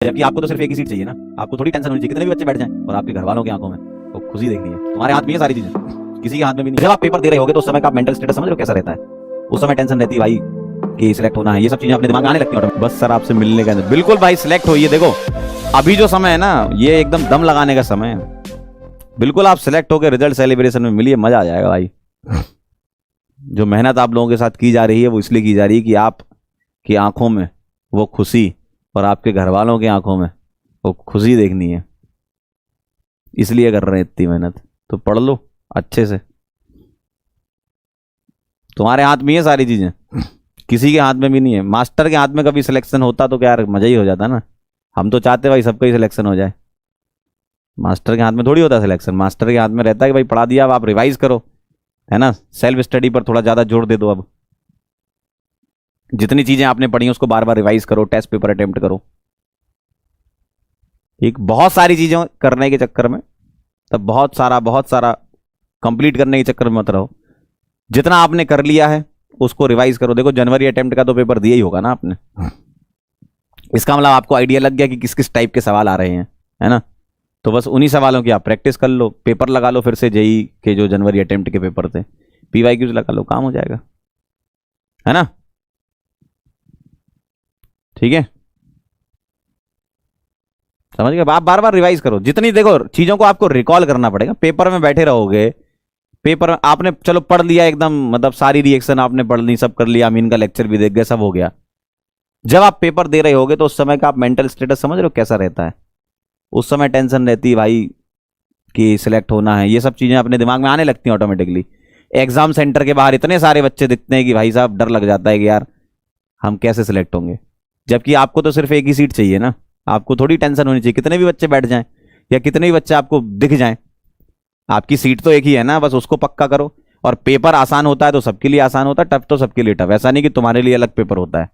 जबकि आपको तो सिर्फ एक ही सीट चाहिए ना, आपको थोड़ी टेंशन होनी चाहिए कितने भी बच्चे बैठ जाएं, और आपके घर वालों की आंखों में तो खुशी देखनी है। तुम्हारे हाथ में ये सारी चीजें, किसी के हाथ में भी नहीं। जब आप पेपर दे रहे होगे तो उस समय का मेंटल स्टेटस समझ रहे हो कैसा रहता है? उस समय टेंशन रहती है भाई कि सिलेक्ट होना है, ये सब चीजें अपने दिमाग में आने लगती है। बस सर आपसे मिलने का, बिल्कुल भाई सिलेक्ट होइए। देखो अभी जो समय है ना, ये एकदम दम लगाने का समय है। बिल्कुल आप सिलेक्ट होकर रिजल्ट सेलिब्रेशन में मिलिए, मजा आ जाएगा भाई। जो मेहनत आप लोगों के साथ की जा रही है वो इसलिए की जा रही है कि आप की आंखों में वो खुशी और आपके घर वालों की आंखों में वो खुशी देखनी है, इसलिए कर रहे हैं इतनी मेहनत। तो पढ़ लो अच्छे से, तुम्हारे हाथ में ये सारी चीजें, किसी के हाथ में भी नहीं है। मास्टर के हाथ में कभी सिलेक्शन होता तो क्या यार मजा ही हो जाता ना। हम तो चाहते भाई सबका ही सिलेक्शन हो जाए, मास्टर के हाथ में थोड़ी होता सिलेक्शन। मास्टर के हाथ में रहता है कि भाई पढ़ा दिया, अब आप रिवाइज करो, है ना। सेल्फ स्टडी पर थोड़ा ज्यादा जोर दे दो। अब जितनी चीजें आपने पढ़ी उसको बार बार रिवाइज करो, टेस्ट पेपर अटेम्प्ट करो। एक बहुत सारी चीजें करने के चक्कर में, तब बहुत सारा कंप्लीट करने के चक्कर में मत रहो। जितना आपने कर लिया है उसको रिवाइज करो। देखो जनवरी अटेम्प्ट का तो पेपर दिया ही होगा ना आपने, इसका मतलब आपको आइडिया लग गया कि किस किस टाइप के सवाल आ रहे हैं, है ना। तो बस उन्हीं सवालों की आप प्रैक्टिस कर लो, पेपर लगा लो फिर से जेई के जो जनवरी अटेम्प्ट के पेपर थे, पीवाईक्यूज लगा लो, काम हो जाएगा, है ना। ठीक है, समझ गए। आप बार बार रिवाइज करो, जितनी देखो चीजों को आपको रिकॉल करना पड़ेगा। पेपर में बैठे रहोगे, पेपर आपने चलो पढ़ लिया एकदम, मतलब सारी रिएक्शन आपने पढ़ ली, सब कर लिया, अमीन का लेक्चर भी देख गए, सब हो गया। जब आप पेपर दे रहे होगे तो उस समय का आप मेंटल स्टेटस समझ रहे हो कैसा रहता है? उस समय टेंशन रहती है भाई कि सिलेक्ट होना है, ये सब चीजें अपने दिमाग में आने लगती हैं ऑटोमेटिकली। एग्जाम सेंटर के बाहर इतने सारे बच्चे दिखते हैं कि भाई साहब डर लग जाता है कि यार हम कैसे सिलेक्ट होंगे। जबकि आपको तो सिर्फ एक ही सीट चाहिए ना, आपको थोड़ी टेंशन होनी चाहिए कितने भी बच्चे बैठ जाएं या कितने भी बच्चे आपको दिख जाएं। आपकी सीट तो एक ही है ना, बस उसको पक्का करो। और पेपर आसान होता है तो सबके लिए आसान होता है, टफ तो सबके लिए टफ। ऐसा नहीं कि तुम्हारे लिए अलग पेपर होता है।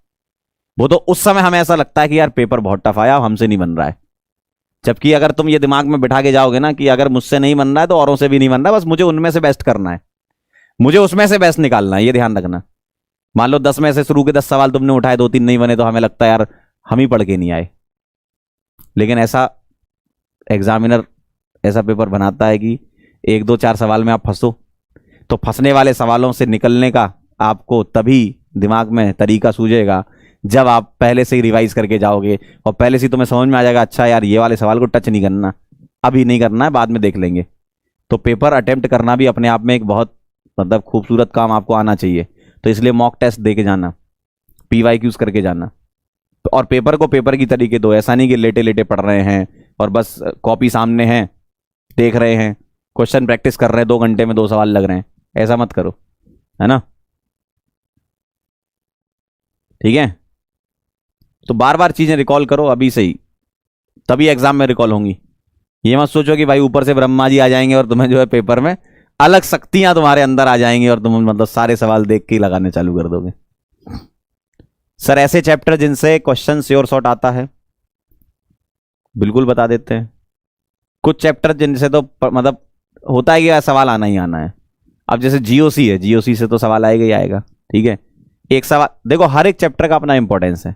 वो तो उस समय हमें ऐसा लगता है कि यार पेपर बहुत टफ आया, हमसे नहीं बन रहा है। जबकि अगर तुम ये दिमाग में बिठा के जाओगे ना कि अगर मुझसे नहीं बन रहा है तो औरों से भी नहीं बन रहा है, बस मुझे उनमें से बेस्ट करना है, मुझे उसमें से बेस्ट निकालना है, ये ध्यान रखना। मान लो 10 में से शुरू के 10 सवाल तुमने उठाए, 2-3 नहीं बने, तो हमें लगता है यार हम ही पढ़ के नहीं आए। लेकिन ऐसा एग्जामिनर ऐसा पेपर बनाता है कि 1-2-4 सवाल में आप फंसो, तो फंसने वाले सवालों से निकलने का आपको तभी दिमाग में तरीका सूझेगा जब आप पहले से ही रिवाइज करके जाओगे और पहले से ही तुम्हें समझ में आ जाएगा अच्छा यार ये वाले सवाल को टच नहीं करना, अभी नहीं करना है, बाद में देख लेंगे। तो पेपर अटेम्प्ट करना भी अपने आप में एक बहुत मतलब खूबसूरत काम आपको आना चाहिए। तो इसलिए मॉक टेस्ट दे के जाना, पीवाईक्यूज करके जाना। और पेपर को पेपर की तरीके दो, ऐसा नहीं कि लेटे लेटे पढ़ रहे हैं और बस कॉपी सामने है देख रहे हैं, क्वेश्चन प्रैक्टिस कर रहे हैं, 2 घंटे में 2 सवाल लग रहे हैं, ऐसा मत करो, है ना। ठीक है, तो बार बार चीजें रिकॉल करो अभी से ही, तभी एग्जाम में रिकॉल होंगी। ये मत सोचो कि भाई ऊपर से ब्रह्मा जी आ जाएंगे और तुम्हें जो है पेपर में अलग शक्तियां तुम्हारे अंदर आ जाएंगी और तुम मतलब सारे सवाल देख के ही लगाने चालू कर दोगे। सर ऐसे चैप्टर जिनसे क्वेश्चन श्योर शॉर्ट आता है, बिल्कुल बता देते हैं। कुछ चैप्टर जिनसे तो मतलब होता है कि सवाल आना ही आना है। अब जैसे जीओसी है, जीओसी से तो सवाल आएगा ही आएगा, ठीक है। एक सवाल देखो, हर एक चैप्टर का अपना इंपॉर्टेंस है।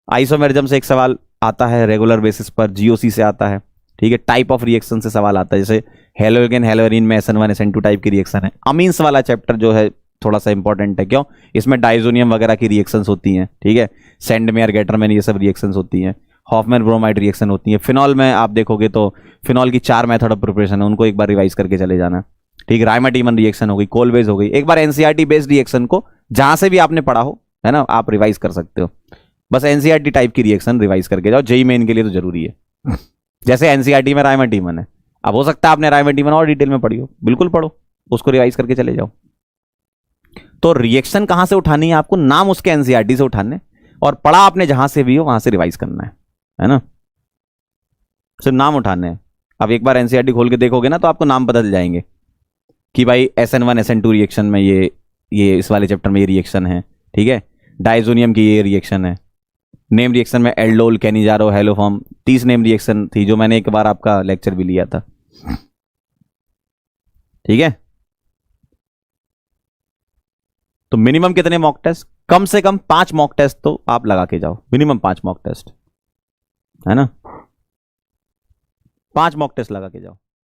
आइसोमेरिज्म से एक सवाल आता है रेगुलर बेसिस पर, जीओसी से आता है, ठीक है। टाइप ऑफ रिएक्शन से सवाल आता है, जैसे हेलोजन हेलोरीन में SN1 SN2 टाइप की रिएक्शन है। अमीन्स वाला चैप्टर जो है थोड़ा सा इंपॉर्टेंट है, क्यों? इसमें डाइजोनियम वगैरह की रिएक्शंस होती हैं, ठीक है। सेंडमेयर गेटरमैन ये सब रिएक्शंस होती हैं, हॉफमैन ब्रोमाइड रिएक्शन होती है। फिनॉल में आप देखोगे तो फिनॉल की 4 मेथड ऑफ प्रिपरेशन है, उनको एक बार रिवाइज करके चले जाना, ठीक। राइमाटीमन रिएक्शन हो गई, कोलवेज हो गई, एक बार एनसीईआरटी बेस्ड रिएक्शन को जहां से भी आपने पढ़ा हो, है ना, आप रिवाइज कर सकते हो। बस एनसीईआरटी टाइप की रिएक्शन रिवाइज करके जाओ, जेई मेन के लिए तो जरूरी है। जैसे एनसीईआरटी में राइमाटीमन है, अब हो सकता है आपने राइमाटीमन और डिटेल में पढ़ी हो, बिल्कुल पढ़ो, उसको रिवाइज करके चले जाओ। तो रिएक्शन कहां से उठानी है आपको? नाम उसके एनसीईआरटी से उठाने, और पढ़ा आपने जहां से भी हो वहां से रिवाइज करना है ना। सिर्फ नाम उठाने हैं। अब एक बार एनसीईआरटी खोल के देखोगे ना तो आपको नाम बदल जाएंगे कि भाई SN1 SN2 रिएक्शन में ये इस वाले चैप्टर में ये रिएक्शन है, ठीक है। डाइजोनियम की ये रिएक्शन है। नेम रिएक्शन में aldol, Cannizzaro, haloform 30 name reaction थी, जो मैंने एक बार आपका लेक्चर भी लिया था, ठीक है। तो मिनिमम कितने मॉक टेस्ट? कम से कम 5 मॉक टेस्ट तो आप लगा के जाओ, मिनिमम 5 मॉक टेस्ट। है ना। 5 मॉक टेस्ट लगा के जाओ।